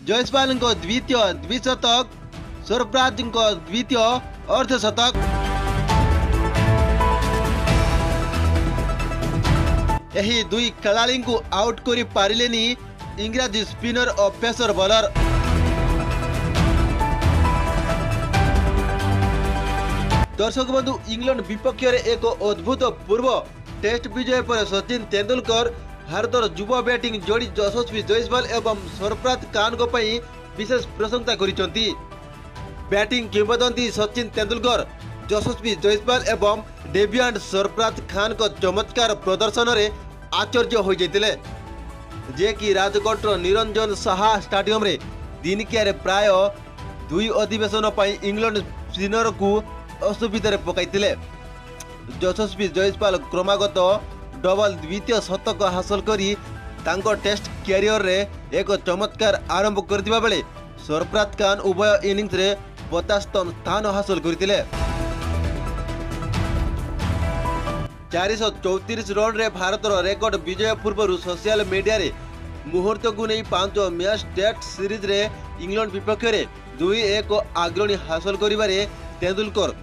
जयसवाल द्वितीय द्विशतक, सरफराज द्वितीय अर्धशतक। यही दुई खेलाड़ी को आउट करी पारिलेनी इंग्राजी स्पिनर और पेसर बॉलर। दर्शक बंधु, इंग्लैंड विपक्ष में एक अद्भुत पूर्व टेस्ट विजय पर सचिन तेंदुलकर भारतर युवा बैटिंग जोड़ी यशस्वी जयसवाल एवं सरफराज खान को विशेष प्रशंसा करिसेंती। बैटिंग किंवदंती सचिन तेंदुलकर यशस्वी जयसवाल एवं डेबियांट सरफराज खान को चमत्कार प्रदर्शन में आश्चर्य हो जाते, जे कि राजकोटर निरंजन साहा स्टाडियम रे दिनकिया प्राय दुई अधिवेशन इंग्लैंड स्पिनर को असुविधा पकाइतिले। यशस्वी जयसवाल क्रमागत डबल द्वितीय शतक हासिल करी तांको टेस्ट कैरियर रे एक चमत्कार आरंभ करथिबा बेले सरफराज खान उभय इनिंग्स रे 50तम स्थान हासिल करथिले। 434 रन रे भारतर रेकर्ड विजय पूर्व सोशल मीडिया रे मुहूर्त को नहीं 5 मैच टेस्ट सीरीज रे इंग्लैंड विपक्ष में 2-1 अग्रणी हासिल करिबारे तेंदुलकर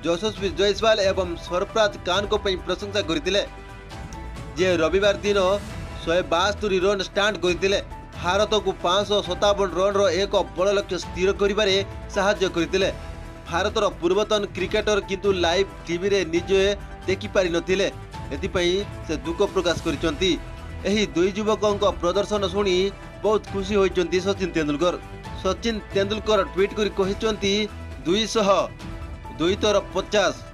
यशस्वी जयसवाल एवं सरफराज खान को प्रशंसा करथिले, जे रविवार दिन 172 रन स्टार्ट करथिले। भारत को 557 रन रो एक बड़ लक्ष्य स्थिर करिबारे सहायता करथिले। भारतर पूर्वतन क्रिकेटर किंतु लाइव टीवी रे निजे देखि पारि नथिले, एथिपई से दुख प्रकाश करिसंती। एही दुई युवकों प्रदर्शन सुनी बहुत खुशी होइचंती सचिन तेंदुलकर। सचिन तेंदुलकर ट्वीट करी कहिसंती 200 2 थर 50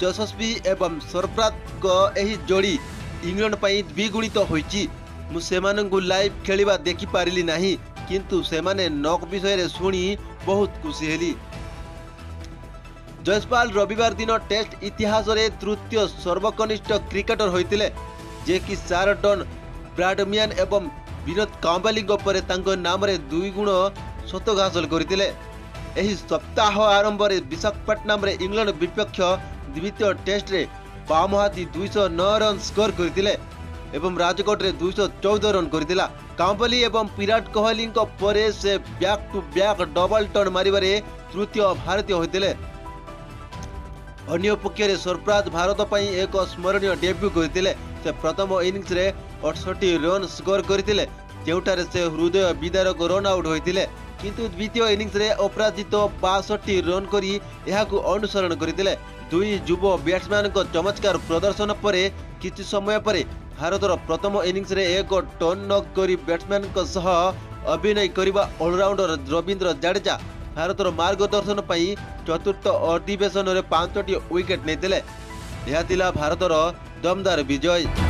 यशस्वी एवं सरफराज को एही जोड़ी इंग्लैंड पई द्विगुणित होइची। मु सेमानंगु लाइव खेलिबा देखि पारिली नाही, किंतु सेमाने नॉक विषय रे सुनी बहुत खुशी हेली। जयसवाल रविवार दिन टेस्ट इतिहास रे तृतीय सर्वकनिष्ठ क्रिकेटर होइतिले, जे कि शारटन ब्रैडमैन एवं विनोद कांबली पर तांको नाम रे 2 गुण शतक हासिल करथिले। एही सप्ताह आरंभ रे विशाखापट्टनम रे इंग्लैंड विपक्ष द्वितीय टेस्ट रे बामहाती 209 रन स्कोर करथिले एवं राजकोट रे 214 रन करथिला। कांबली एवं विराट कोहली को परे से back to back double ton मारिबारे तृतीय भारतीय होइतिले। अन्य पक्ष रे सरफराज भारत पई एक स्मरणीय डेब्यू करथिले। से प्रथम इनिंग्स रे 68 रन स्कोर करथिले, जेउटारे से हृदय विदारक रन आउट होइतिले, किंतु द्वितीय इनिंग्स रे अपराजित 62 रन करी एहाकु अनुसरण करथिले। दुई युव बैट्समैन को चमत्कार प्रदर्शन पर किछि समय पर भारतर प्रथम इनिंग्स रे एक टर्न नॉक करी बैट्समैन को सह अभिनय करिबा ऑलराउंडर रविंद्र जडेजा भारतर मार्गदर्शन पई चतुर्थ अधिवेशन रे 5टी विकेट नेतिले। यह थिला भारतर दमदार विजय।